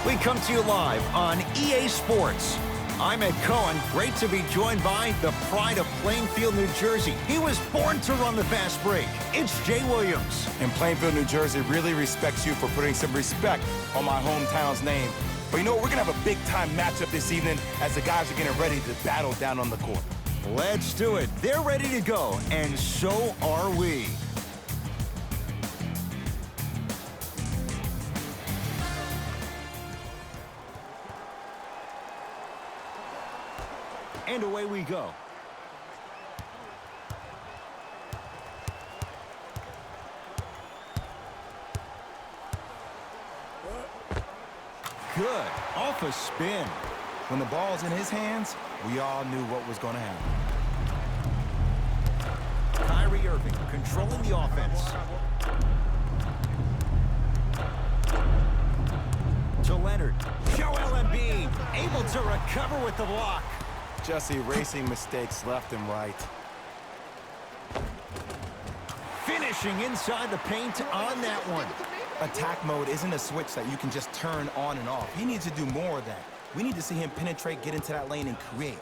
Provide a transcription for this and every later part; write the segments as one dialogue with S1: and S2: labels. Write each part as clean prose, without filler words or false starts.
S1: We come to you live on EA Sports. I'm Ed Cohen. Great to be joined by the pride of Plainfield, New Jersey. He was born to run the fast break. It's Jay Williams.
S2: And Plainfield, New Jersey really respects you for putting some respect on my hometown's name. But you know what? We're going to have a big-time matchup this evening as the guys are getting ready to battle down on the court.
S1: Let's do it. They're ready to go, and so are we. And away we go. Good. Off a spin.
S2: When the ball's in his hands, we all knew what was going to happen.
S1: Kyrie Irving controlling the offense. To Leonard. Joel Embiid able to recover with the block.
S2: Just erasing mistakes left and right.
S1: Finishing inside the paint on that one.
S2: Attack mode isn't a switch that you can just turn on and off. He needs to do more of that. We need to see him penetrate, get into that lane, and create.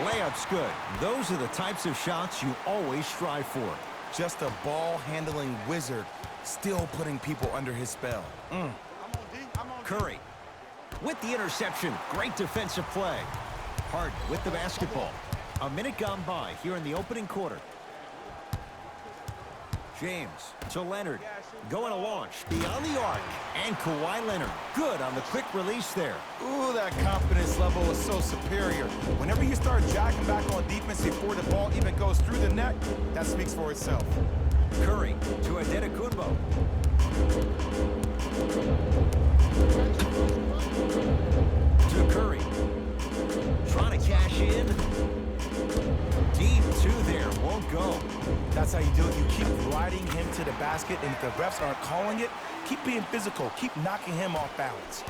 S1: Layup's good. Those are the types of shots you always strive for.
S2: Just a ball-handling wizard, still putting people under his spell.
S1: Curry with the interception. Great defensive play. Harden with the basketball. A minute gone by here in the opening quarter. James to Leonard. Going to launch beyond the arc. And Kawhi Leonard. Good on the quick release there.
S2: Ooh, that confidence level is so superior. Whenever you start jacking back on defense before the ball even goes through the net, that speaks for itself.
S1: Curry to Adetokounmpo. To Curry. Trying to cash in. Deep two there. Won't go.
S2: That's how you do it. You keep riding him to the basket, and if the refs aren't calling it, keep being physical. Keep knocking him off balance.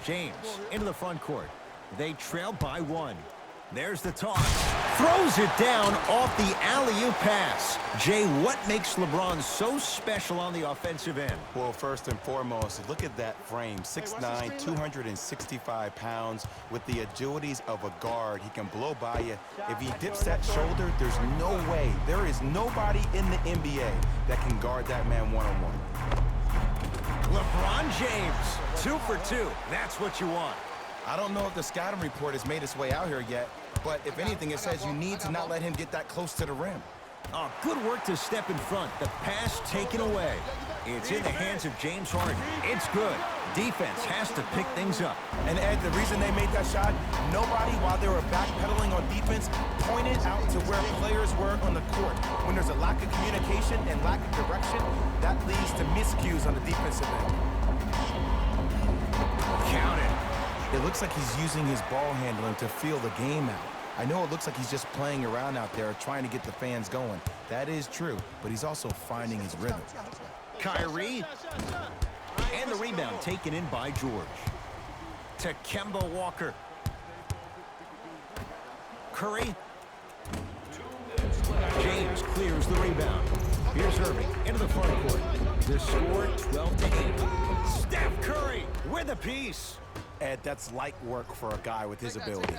S1: James into the front court. They trail by one. There's the toss. Throws it down off the alley-oop pass. Jay, what makes LeBron so special on the offensive end?
S2: Well, first and foremost, look at that frame. 6'9", 265 pounds with the agilities of a guard. He can blow by you. If he dips that shoulder, there's no way. There is nobody in the NBA that can guard that man one-on-one.
S1: LeBron James, 2 for 2. That's what you want.
S2: I don't know if the scouting report has made its way out here yet, but if anything, it says you need to not let him get that close to the rim.
S1: Oh, good work to step in front. The pass taken away. It's in the hands of James Harden. It's good. Defense has to pick things up.
S2: And Ed, the reason they made that shot, nobody, while they were backpedaling on defense, pointed out to where players were on the court. When there's a lack of communication and lack of direction, that leads to miscues on the defensive end.
S1: Count it.
S2: It looks like he's using his ball handling to feel the game out. I know it looks like he's just playing around out there trying to get the fans going. That is true, but he's also finding his rhythm.
S1: Kyrie. And the rebound taken in by George. To Kemba Walker. Curry. James clears the rebound. Here's Irving into the front court. The score 12-8. Steph Curry with a piece.
S2: Ed, that's light work for a guy with his ability.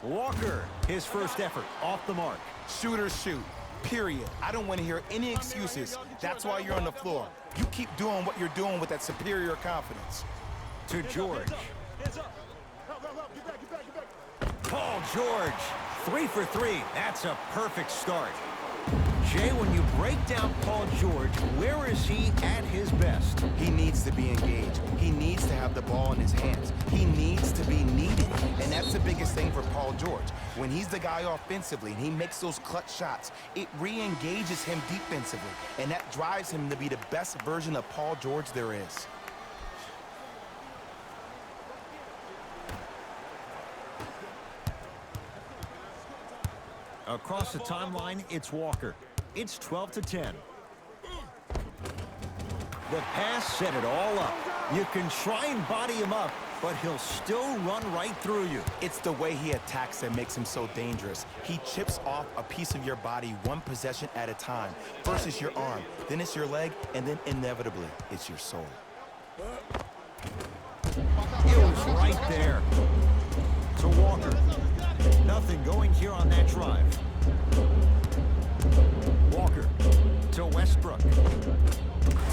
S1: Walker, his first effort, off the mark.
S2: Shooters shoot, period. I don't want to hear any excuses. That's why you're on the floor. You keep doing what you're doing with that superior confidence.
S1: To George. Paul George, 3 for 3. That's a perfect start. Jay, when you break down Paul George, where is he at his best?
S2: He needs to be engaged. He needs to have the ball in his hands. He needs to be needed. And that's the biggest thing for Paul George. When he's the guy offensively and he makes those clutch shots, it re-engages him defensively. And that drives him to be the best version of Paul George there is.
S1: Across the timeline, it's Walker. It's 12-10. The pass set it all up. You can try and body him up, but he'll still run right through you.
S2: It's the way he attacks that makes him so dangerous. He chips off a piece of your body one possession at a time. First it's your arm, then it's your leg, and then inevitably it's your soul.
S1: It was right there. To Walker. Nothing going here on that drive. Walker to Westbrook.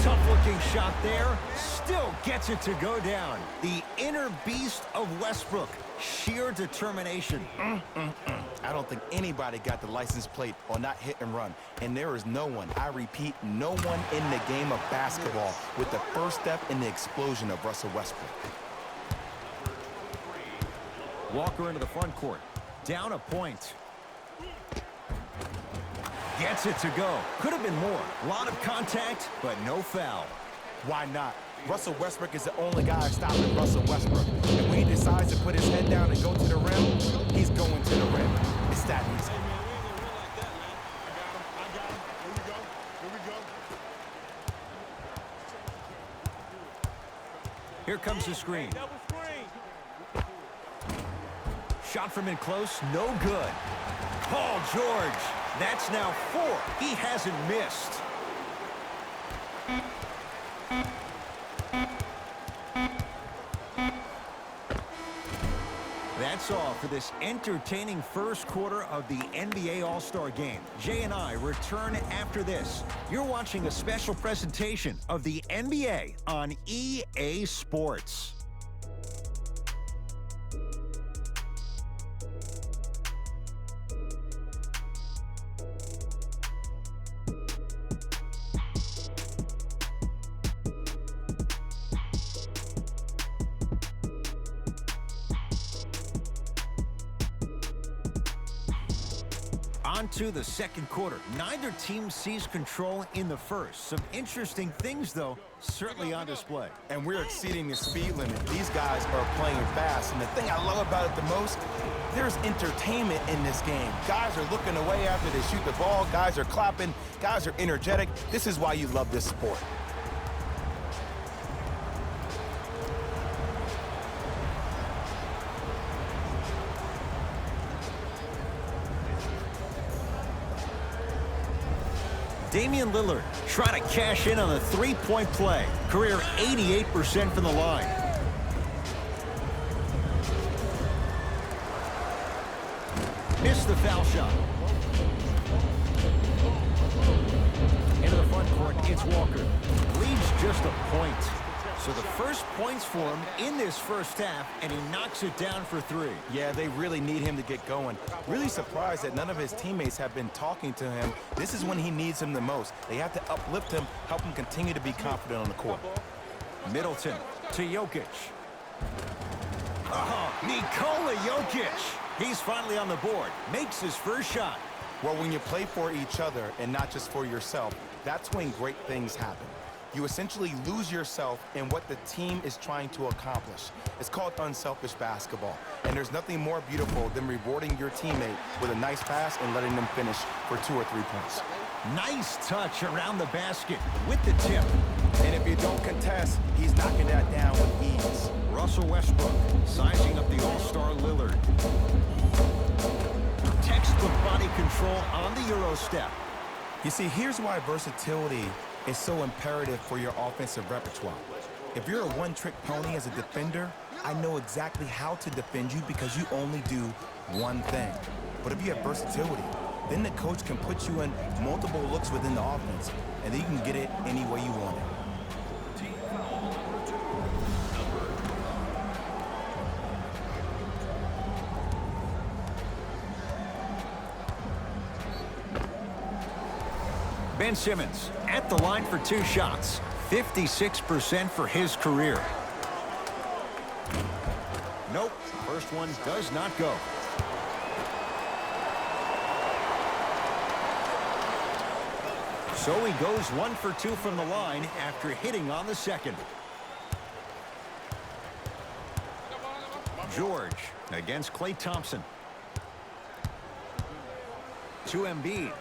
S1: Tough-looking shot there. Still gets it to go down. The inner beast of Westbrook. Sheer determination.
S2: I don't think anybody got the license plate on that hit and run. And there is no one, I repeat, no one in the game of basketball with the first step in the explosion of Russell Westbrook.
S1: Walker into the front court. Down a point. Gets it to go. Could have been more. A lot of contact, but no foul.
S2: Why not? Russell Westbrook is the only guy stopping Russell Westbrook. And when he decides to put his head down and go to the rim, he's going to the rim. It's that easy.
S1: Here comes the screen. Shot from in close, no good. Paul George, that's now 4. He hasn't missed. That's all for this entertaining first quarter of the NBA All-Star Game. Jay and I return after this. You're watching a special presentation of the NBA on EA Sports. On to the second quarter. Neither team sees control in the first. Some interesting things, though, certainly on display.
S2: And we're exceeding the speed limit. These guys are playing fast. And the thing I love about it the most, there's entertainment in this game. Guys are looking away after they shoot the ball. Guys are clapping. Guys are energetic. This is why you love this sport.
S1: Damian Lillard trying to cash in on a three-point play. Career 88% from the line. Missed the foul shot. Into the front court, it's Walker. Leads just a point. So the first points for him in this first half, and he knocks it down for 3.
S2: Yeah, they really need him to get going. Really surprised that none of his teammates have been talking to him. This is when he needs him the most. They have to uplift him, help him continue to be confident on the court.
S1: Middleton to Jokic. Nikola Jokic. He's finally on the board. Makes his first shot.
S2: Well, when you play for each other and not just for yourself, that's when great things happen. You essentially lose yourself in what the team is trying to accomplish. It's called unselfish basketball. And there's nothing more beautiful than rewarding your teammate with a nice pass and letting them finish for 2 or 3 points.
S1: Nice touch around the basket with the tip.
S2: And if you don't contest, he's knocking that down with ease.
S1: Russell Westbrook sizing up the All-Star Lillard. Textbook body control on the Euro step.
S2: You see, here's why versatility is so imperative for your offensive repertoire. If you're a one-trick pony as a defender, I know exactly how to defend you because you only do one thing. But if you have versatility, then the coach can put you in multiple looks within the offense, and then you can get it any way you want it.
S1: Ben Simmons at the line for 2 shots. 56% for his career. Nope, first one does not go. So he goes 1 for 2 from the line after hitting on the second. George against Klay Thompson. To Embiid.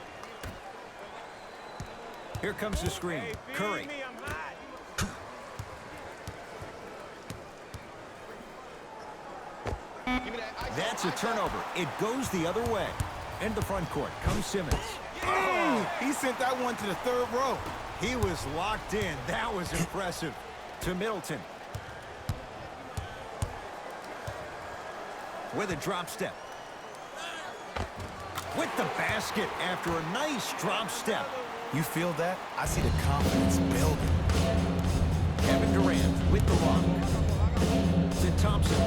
S1: Here comes the screen. That's a turnover. It goes the other way. In the front court comes Simmons.
S2: He sent that one to the third row.
S1: He was locked in. That was impressive. To Middleton. With a drop step. With the basket after a nice drop step.
S2: You feel that? I see the confidence building.
S1: Kevin Durant with the lock. To Thompson.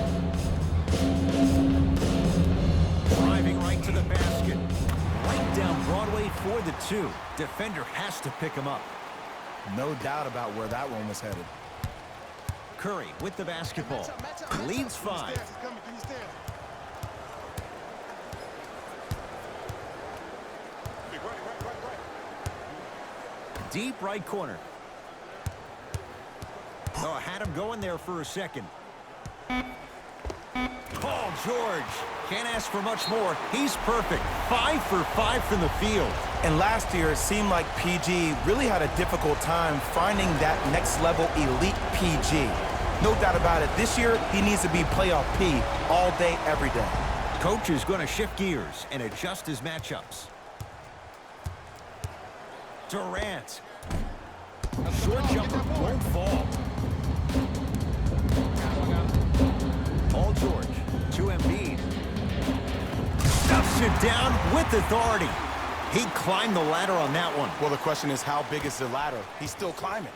S1: Driving right to the basket. Right down Broadway for the two. Defender has to pick him up.
S2: No doubt about where that one was headed.
S1: Curry with the basketball. Leads 5. Deep right corner. Oh, had him going there for a second. Paul George. Can't ask for much more. He's perfect. 5 for 5 from the field.
S2: And last year, it seemed like PG really had a difficult time finding that next level elite PG. No doubt about it. This year, he needs to be playoff P all day, every day.
S1: Coach is going to shift gears and adjust his matchups. Durant. Short jumper won't fall. Paul George to Embiid. Stuffs it down with authority. He climbed the ladder on that one.
S2: Well, the question is, how big is the ladder? He's still climbing.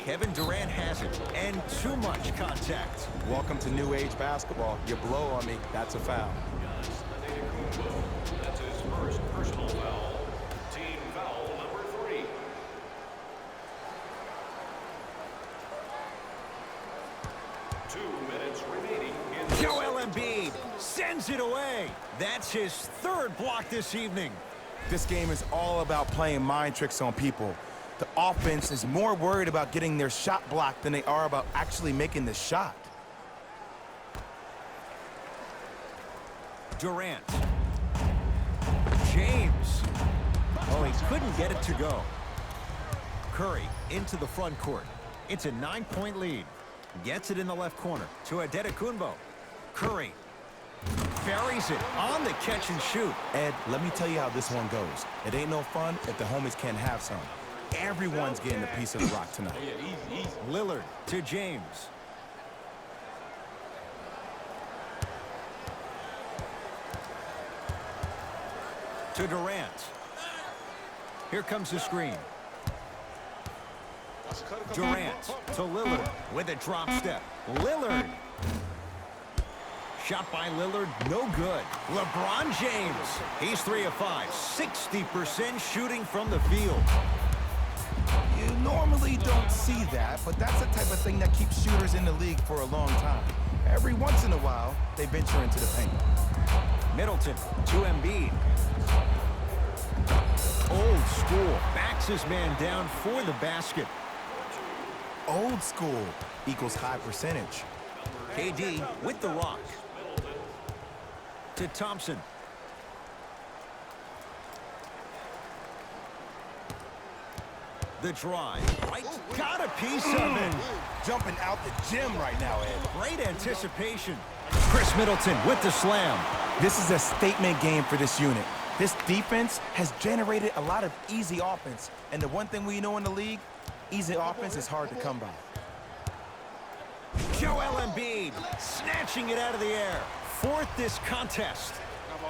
S1: Kevin Durant has it, and too much contact.
S2: Welcome to new age basketball. You blow on me, that's a foul.
S3: That's his first personal foul. Team foul number 3.
S1: Joel Embiid sends it away. That's his 3rd block this evening.
S2: This game is all about playing mind tricks on people. The offense is more worried about getting their shot blocked than they are about actually making the shot.
S1: Durant. James. Oh, he couldn't get it to go. Curry into the front court. It's a 9-point lead. Gets it in the left corner to Adetokunbo. Curry buries it on the catch and shoot.
S2: Ed, let me tell you how this one goes. It ain't no fun if the homies can't have some. Everyone's getting a piece of the rock tonight.
S1: Lillard to James. To Durant. Here comes the screen. Durant to Lillard with a drop step. Lillard. Shot by Lillard, no good. LeBron James. He's 3 of 5. 60% shooting from the field.
S2: You normally don't see that, but that's the type of thing that keeps shooters in the league for a long time. Every once in a while, they venture into the paint.
S1: Middleton to Embiid. Old school. Backs his man down for the basket.
S2: Old school equals high percentage.
S1: KD with the rock. To Thompson. The drive. Right. Got a piece of it.
S2: Jumping out the gym right now, Ed.
S1: Great anticipation. Chris Middleton with the slam.
S2: This is a statement game for this unit. This defense has generated a lot of easy offense. And the one thing we know in the league, easy offense is hard to come by.
S1: Joel Embiid snatching it out of the air. 4th this contest.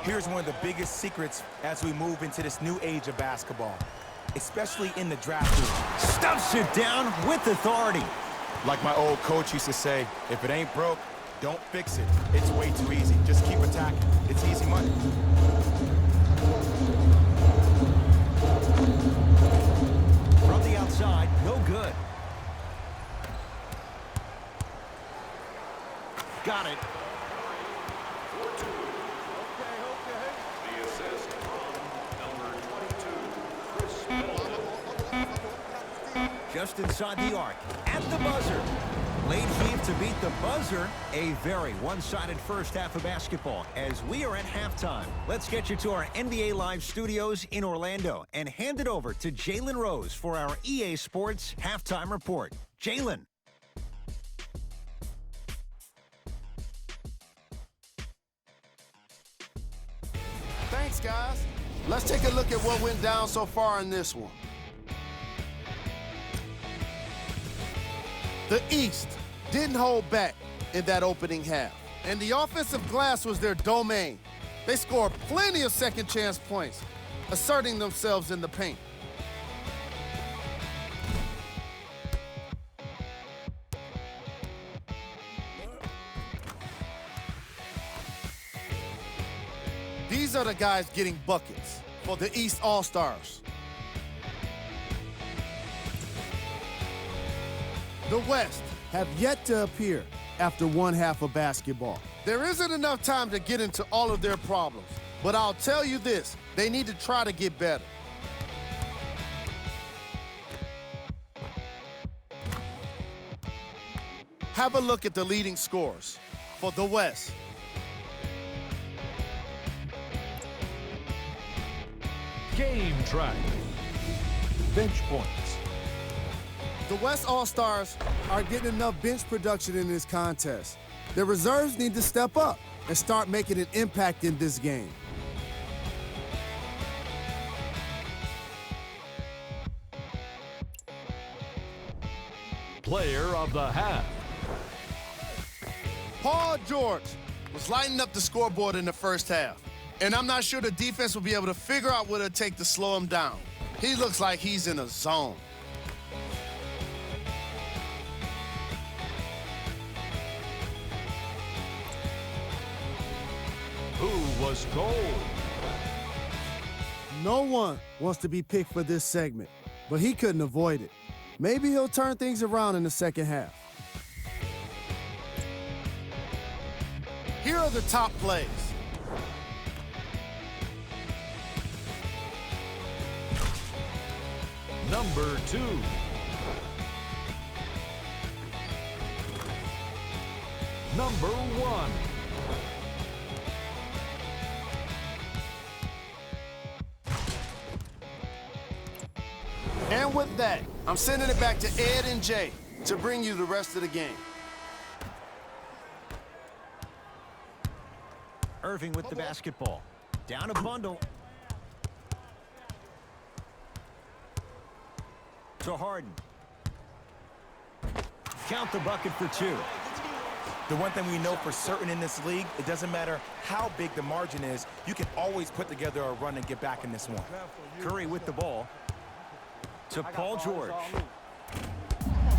S2: Here's one of the biggest secrets as we move into this new age of basketball, especially in the draft league.
S1: Stuffs it down with authority.
S2: Like my old coach used to say, if it ain't broke, don't fix it. It's way too easy. Just keep attacking. It's easy money.
S1: From the outside, no good. Got it.
S3: The assist from number 22, Chris Middleton.
S1: Just inside the arc. At the buzzer. Late heave to beat the buzzer. A very one-sided first half of basketball as we are at halftime. Let's get you to our NBA Live studios in Orlando and hand it over to Jalen Rose for our EA Sports Halftime Report. Jalen.
S4: Thanks, guys. Let's take a look at what went down so far in this one. The East didn't hold back in that opening half, and the offensive glass was their domain. They scored plenty of second chance points, asserting themselves in the paint. These are the guys getting buckets for the East All-Stars. The West have yet to appear after one half of basketball. There isn't enough time to get into all of their problems, but I'll tell you this, they need to try to get better. Have a look at the leading scorers for the West.
S5: Game track. Bench points.
S4: The West All-Stars are getting enough bench production in this contest. The reserves need to step up and start making an impact in this game.
S5: Player of the half.
S4: Paul George was lighting up the scoreboard in the first half, and I'm not sure the defense will be able to figure out what it'll take to slow him down. He looks like he's in a zone.
S5: Who was gold?
S4: No one wants to be picked for this segment, but he couldn't avoid it. Maybe he'll turn things around in the second half. Here are the top plays.
S5: Number 2. Number 1.
S4: And with that, I'm sending it back to Ed and Jay to bring you the rest of the game.
S1: Irving with the basketball. Down a bundle. To Harden. Count the bucket for 2.
S2: The one thing we know for certain in this league, it doesn't matter how big the margin is, you can always put together a run and get back in this one.
S1: Curry with the ball. To Paul George.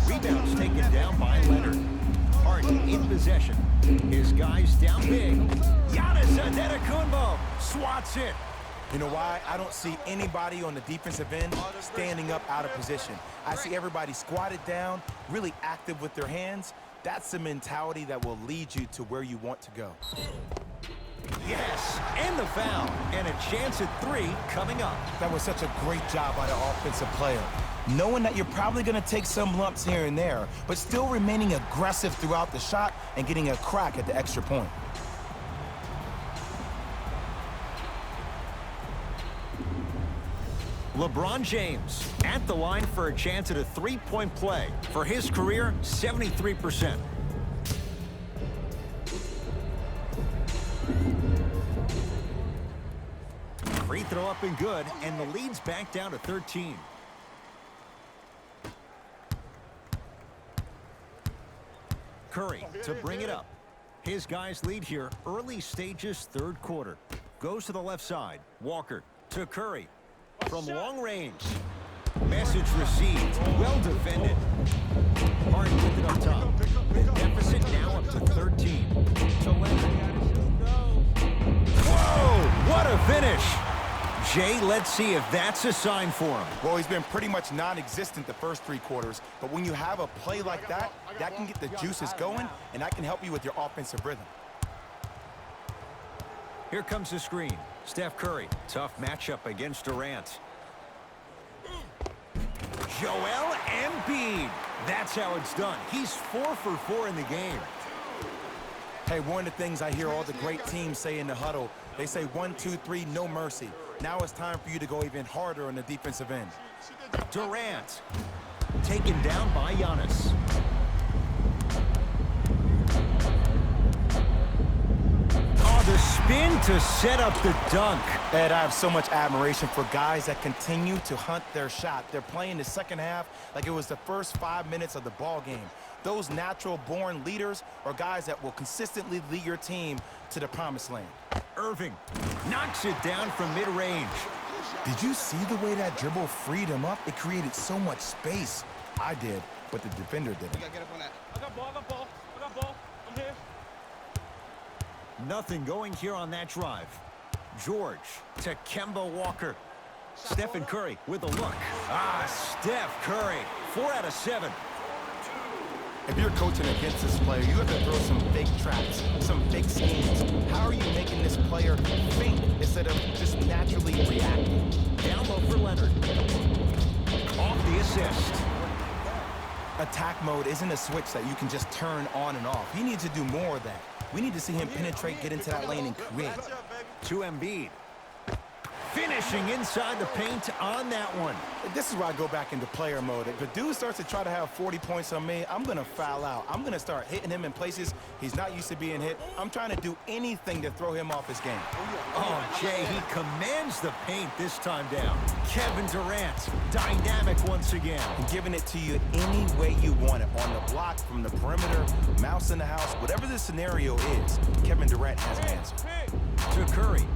S1: Rebounds taken down by Leonard. Harden in possession. His guys down big. Giannis Antetokounmpo swats it.
S2: You know why? I don't see anybody on the defensive end standing up out of position. I see everybody squatted down, really active with their hands. That's the mentality that will lead you to where you want to go.
S1: Yes, and the foul. And a chance at 3 coming up.
S2: That was such a great job by the offensive player. Knowing that you're probably going to take some lumps here and there, but still remaining aggressive throughout the shot and getting a crack at the extra point.
S1: LeBron James at the line for a chance at a 3-point play. For his career, 73%. Free throw up and good, and the lead's back down to 13. Curry to bring it up. His guys lead here early stages, third quarter. Goes to the left side. Walker to Curry. From long range. Message received. Well defended. Harden with it up top. The deficit now up to 13. To Leonard. Whoa! What a finish! Jay, let's see if that's a sign for him.
S2: Well, he's been pretty much non-existent the first 3 quarters, but when you have a play like that, that can get the juices going, and that can help you with your offensive rhythm.
S1: Here comes the screen. Steph Curry. Tough matchup against Durant. Joel Embiid. That's how it's done. He's 4 for 4 in the game.
S2: Hey, one of the things I hear all the great teams say in the huddle, they say 1, 2, 3, no mercy. Now it's time for you to go even harder on the defensive end.
S1: Durant. Taken down by Giannis. Oh, the spin to set up the dunk.
S2: Ed, I have so much admiration for guys that continue to hunt their shot. They're playing the second half like it was the first 5 minutes of the ball game. Those natural-born leaders are guys that will consistently lead your team to the promised land.
S1: Irving knocks it down from mid-range.
S2: Did you see the way that dribble freed him up? It created so much space. I did, but the defender didn't.
S6: You gotta get up on that. I got ball. I'm here.
S1: Nothing going here on that drive. George to Kemba Walker. Stephen Curry with a look. Steph Curry. 4 out of 7.
S2: If you're coaching against this player, you have to throw some fake traps, some fake schemes. How are you making this player think instead of just naturally reacting?
S1: Down low for Leonard. Off the assist.
S2: Attack mode isn't a switch that you can just turn on and off. He needs to do more of that. We need to see him penetrate, get into that lane, and create.
S1: To Embiid. Finishing inside the paint on that one.
S2: This is where I go back into player mode. If a dude starts to try to have 40 points on me, I'm going to foul out. I'm going to start hitting him in places he's not used to being hit. I'm trying to do anything to throw him off his game.
S1: Oh, Jay, he commands the paint this time down. Kevin Durant, dynamic once again.
S2: I'm giving it to you any way you want it. On the block, from the perimeter, mouse in the house, whatever the scenario is, Kevin Durant has an answer.
S1: To Curry.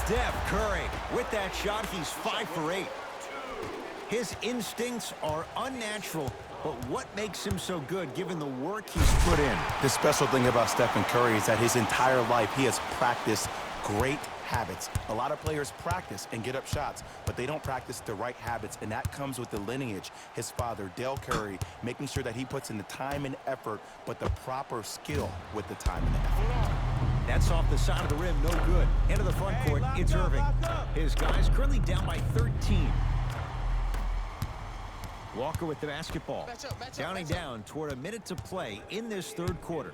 S1: Steph Curry. With that shot, he's 5 for 8. His instincts are unnatural, but what makes him so good given the work he's put in?
S2: The special thing about Stephen Curry is that his entire life he has practiced great habits. A lot of players practice and get up shots, but they don't practice the right habits, and that comes with the lineage. His father, Dale Curry, making sure that he puts in the time and effort, but the proper skill with the time and the effort.
S1: That's off the side of the rim, no good. Into the front court, it's Irving. His guys currently down by 13. Walker with the basketball. Counting down toward a minute to play in this third quarter.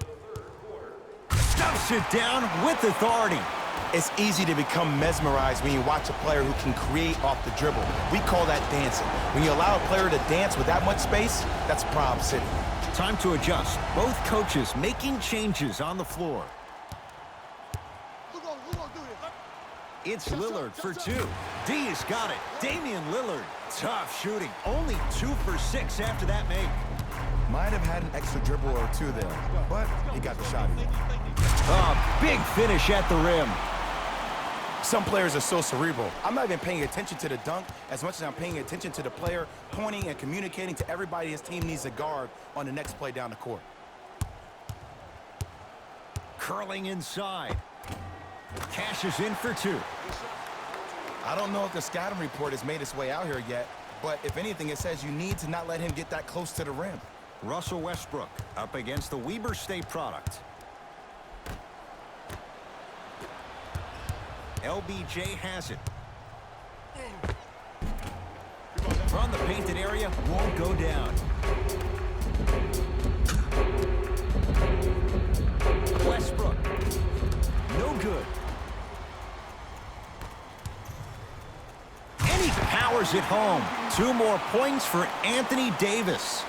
S1: Stuffs it down with authority.
S2: It's easy to become mesmerized when you watch a player who can create off the dribble. We call that dancing. When you allow a player to dance with that much space, that's Prob City.
S1: Time to adjust. Both coaches making changes on the floor. It's Lillard for 2. D's got it. Damian Lillard. Tough shooting. Only 2 for 6 after that make.
S2: Might have had an extra dribble or 2 there, but he got the shot in.
S1: Big finish at the rim.
S2: Some players are so cerebral. I'm not even paying attention to the dunk as much as I'm paying attention to the player pointing and communicating to everybody his team needs to guard on the next play down the court.
S1: Curling inside. Cashes in for 2.
S2: I don't know if the scouting report has made its way out here yet, but if anything, it says you need to not let him get that close to the rim.
S1: Russell Westbrook up against the Weber State product. LBJ has it. From the painted area, won't go down. Westbrook. No good. And he powers it home. 2 more points for Anthony Davis.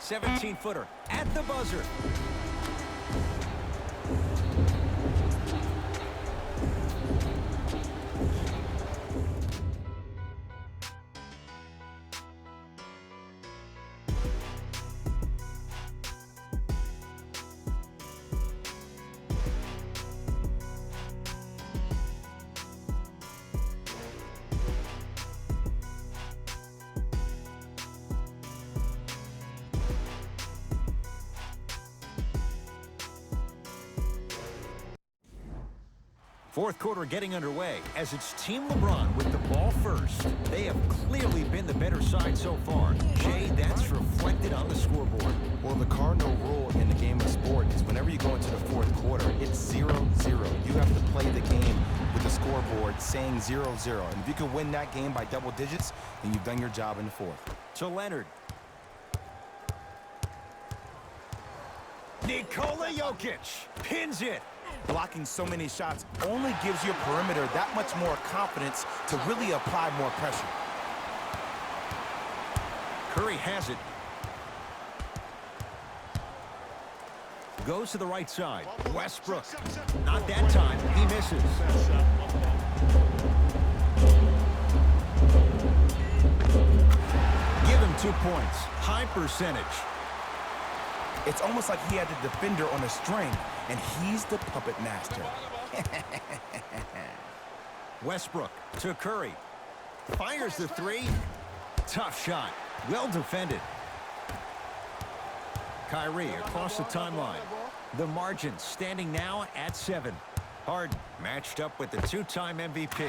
S1: "17-footer at the buzzer. Fourth quarter getting underway as it's Team LeBron with the ball first. They have clearly been the better side so far. Jay, that's reflected on the scoreboard.
S2: Well, the cardinal rule in the game of sport is whenever you go into the fourth quarter, it's 0-0. You have to play the game with the scoreboard saying 0-0. And if you can win that game by double digits, then you've done your job in the fourth.
S1: To Leonard. Nikola Jokic pins it.
S2: Blocking so many shots only gives your perimeter that much more confidence to really apply more pressure.
S1: Curry has it. Goes to the right side. Westbrook. Not that time. He misses. Give him 2 points. High percentage.
S2: It's almost like he had the defender on a string, and he's the puppet master.
S1: Westbrook to Curry. Fires the three. Tough shot. Well defended. Kyrie across the timeline. The margin standing now at 7. Harden matched up with the 2-time MVP.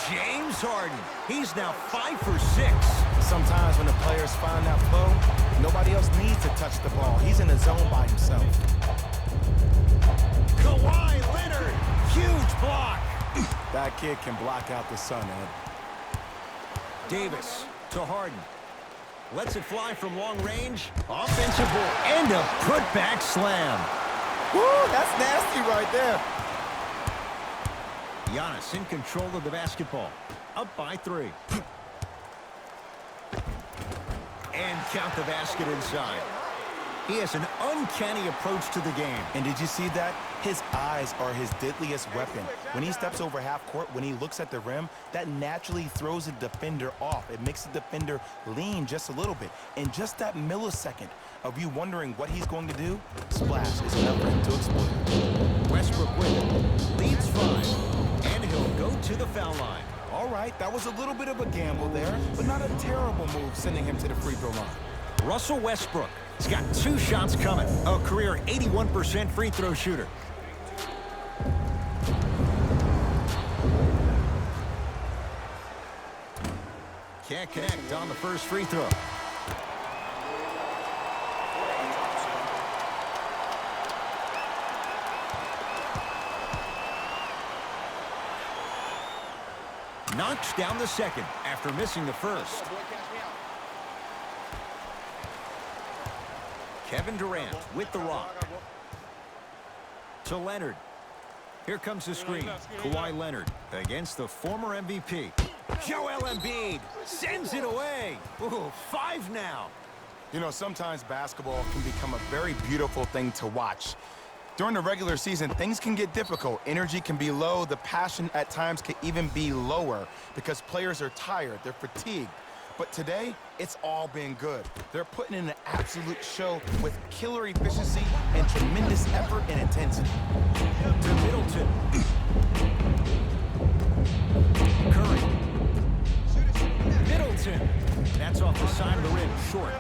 S1: James Harden. He's now 5 for 6.
S2: Sometimes when the players find that flow, nobody else needs to touch the ball. He's in the zone by himself.
S1: Kawhi Leonard. Huge block.
S2: That kid can block out the sun, Ed.
S1: Davis to Harden. Lets it fly from long range. Offensive board. And a putback slam.
S2: Woo, that's nasty right there.
S1: Giannis in control of the basketball. Up by 3. And count the basket inside. He has an uncanny approach to the game.
S2: And did you see that? His eyes are his deadliest weapon. When he steps over half court, when he looks at the rim, that naturally throws the defender off. It makes the defender lean just a little bit. In just that millisecond of you wondering what he's going to do, splash is enough for him to explode.
S1: Westbrook with it. Leads 5. And he'll go to the foul line.
S2: All right, that was a little bit of a gamble there, but not a terrible move sending him to the free throw line.
S1: Russell Westbrook. He's got 2 shots coming. A career 81% free throw shooter. Can't connect on the first free throw. Knocks down the second after missing the first. Kevin Durant with the rock. To Leonard. Here comes the screen. Kawhi Leonard against the former MVP. Joel Embiid sends it away. Ooh, 5 now.
S2: You know, sometimes basketball can become a very beautiful thing to watch. During the regular season, things can get difficult. Energy can be low. The passion at times can even be lower because players are tired. They're fatigued. But today, it's all been good. They're putting in an absolute show with killer efficiency and tremendous effort and intensity.
S1: To Middleton. Curry. Middleton. That's off the side of the rim, short.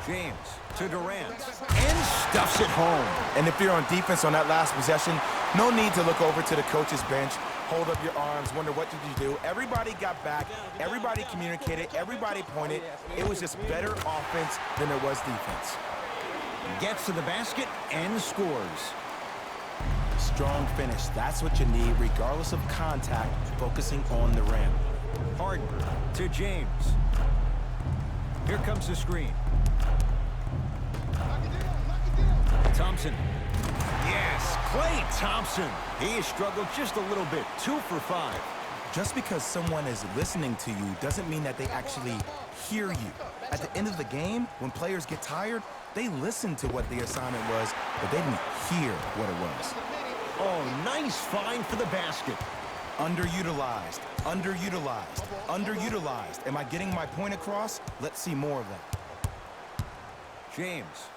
S1: James to Durant. And stuffs it home.
S2: And if you're on defense on that last possession, no need to look over to the coach's bench, hold up your arms, wonder what did you do. Everybody got back, everybody communicated, everybody pointed. It was just better offense than it was defense.
S1: Gets to the basket and scores.
S2: Strong finish, that's what you need regardless of contact, focusing on the rim.
S1: Harden to James. Here comes the screen. Thompson. Yes, Klay Thompson. He has struggled just a little bit. 2 for 5.
S2: Just because someone is listening to you doesn't mean that they actually hear you. At the end of the game, when players get tired, they listen to what the assignment was, but they didn't hear what it was.
S1: Oh, nice find for the basket.
S2: Underutilized, underutilized, underutilized. Am I getting my point across? Let's see more of that.
S1: James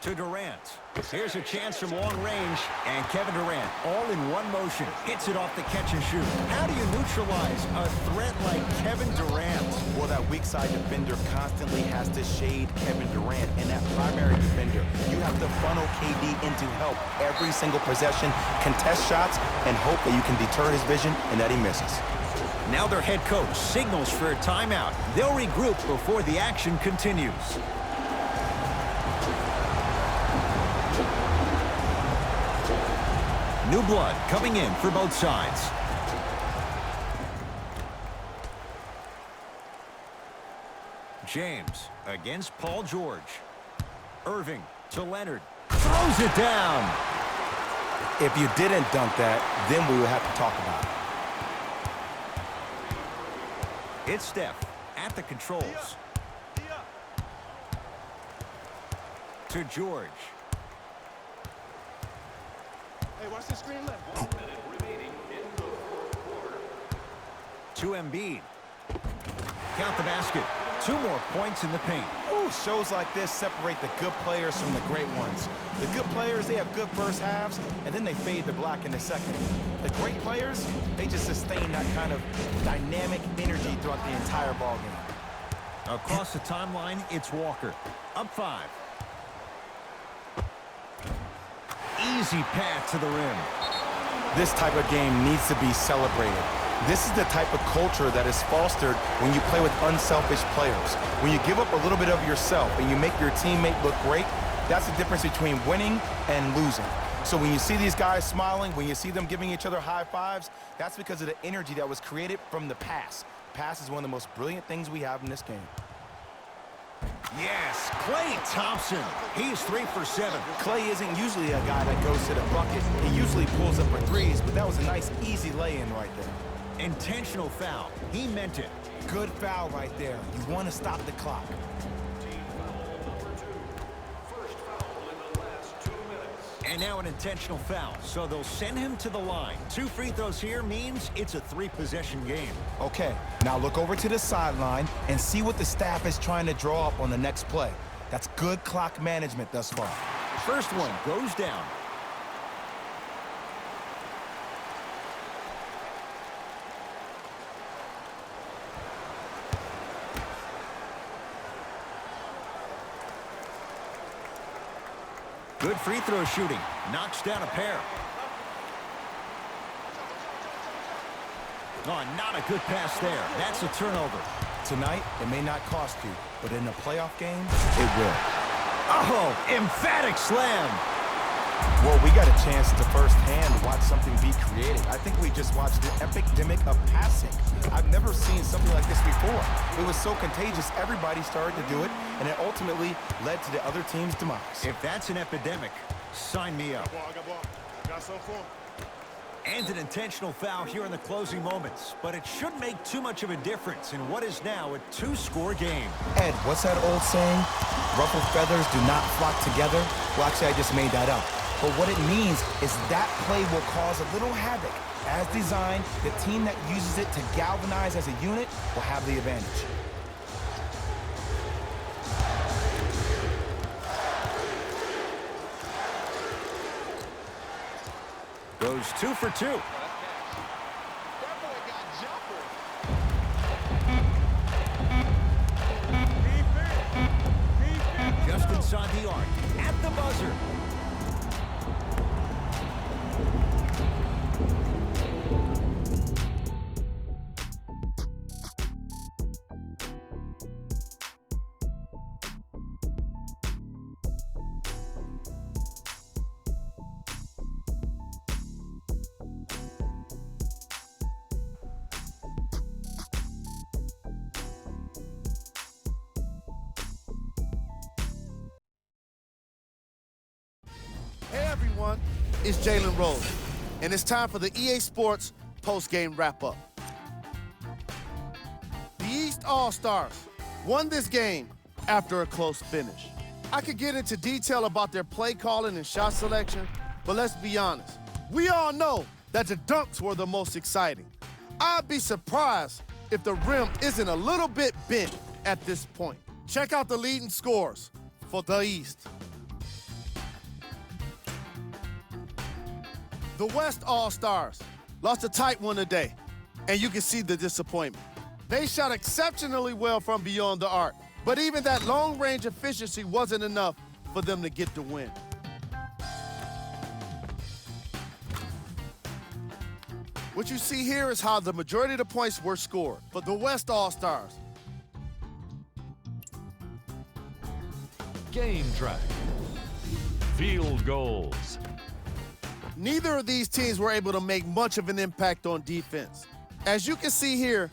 S1: to Durant. Here's a chance from long range, and Kevin Durant, all in one motion, hits it off the catch and shoot. How do you neutralize a threat like Kevin Durant?
S2: Well, that weak side defender constantly has to shade Kevin Durant, and that primary defender, you have to funnel KD into help every single possession, contest shots, and hope that you can deter his vision and that he misses.
S1: Now their head coach signals for a timeout. They'll regroup before the action continues. New blood coming in for both sides. James against Paul George. Irving to Leonard. Throws it down.
S2: If you didn't dunk that, then we would have to talk about it.
S1: It's Steph at the controls. To George.
S6: Hey, watch the screen left.
S3: 1 minute remaining in the fourth quarter.
S1: To Embiid. Count the basket. 2 more points in the paint.
S2: Ooh, shows like this separate the good players from the great ones. The good players, they have good first halves, and then they fade to black in the second. The great players, they just sustain that kind of dynamic energy throughout the entire ballgame.
S1: Across the timeline, it's Walker. Up 5. Easy path to the rim.
S2: This type of game needs to be celebrated. This is the type of culture that is fostered when you play with unselfish players. When you give up a little bit of yourself and you make your teammate look great, that's the difference between winning and losing. So when you see these guys smiling, when you see them giving each other high fives, that's because of the energy that was created from the pass. Pass is one of the most brilliant things we have in this game.
S1: Yes, Klay Thompson. He's 3 for 7.
S2: Klay isn't usually a guy that goes to the bucket. He usually pulls up for threes, but that was a nice, easy lay-in right there.
S1: Intentional foul. He meant it.
S2: Good foul right there. You want to stop the clock.
S3: Team foul number 2. First foul in the last 2 minutes.
S1: And now an intentional foul, so they'll send him to the line. 2 free throws here means it's a 3-possession game.
S2: Okay, now look over to the sideline and see what the staff is trying to draw up on the next play. That's good clock management thus far.
S1: First one goes down. Good free throw shooting. Knocks down a pair. Oh, not a good pass there. That's a turnover.
S2: Tonight, it may not cost you, but in a playoff game, it will.
S1: Oh, emphatic slam.
S2: Well, we got a chance to firsthand watch something be created. I think we just watched the epidemic of passing. I've never seen something like this before. It was so contagious, everybody started to do it, and it ultimately led to the other team's demise.
S1: If that's an epidemic, sign me up.
S6: I got ball. Got some for him.
S1: And an intentional foul here in the closing moments, but it shouldn't make too much of a difference in what is now a 2-score game.
S2: Ed, what's that old saying? Ruffled feathers do not flock together? Well, actually, I just made that up. But what it means is that play will cause a little havoc. As designed, the team that uses it to galvanize as a unit will have the advantage.
S1: Goes 2 for 2.
S6: That boy got jumper. Defense.
S1: Just inside the arc. At the buzzer.
S4: Hey everyone, it's Jalen Rose, and it's time for the EA Sports post-game wrap-up. The East All-Stars won this game after a close finish. I could get into detail about their play calling and shot selection, but let's be honest. We all know that the dunks were the most exciting. I'd be surprised if the rim isn't a little bit bent at this point. Check out the leading scores for the East. The West All-Stars lost a tight one today, and you can see the disappointment. They shot exceptionally well from beyond the arc, but even that long-range efficiency wasn't enough for them to get the win. What you see here is how the majority of the points were scored for the West All-Stars.
S5: Game track. Field goals.
S4: Neither of these teams were able to make much of an impact on defense. As you can see here,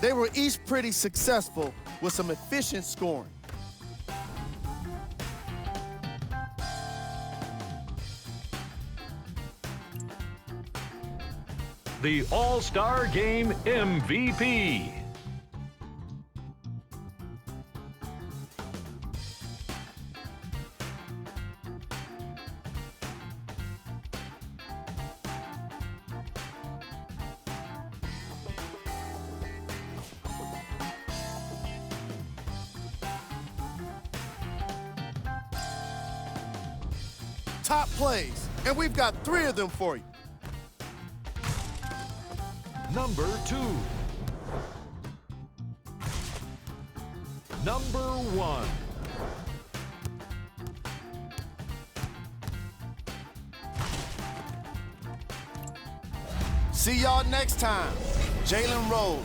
S4: they were each pretty successful with some efficient scoring.
S5: The All-Star Game MVP.
S4: top plays, and we've got 3 of them for you.
S5: Number 2. Number 1.
S4: See y'all next time. Jalen Rose,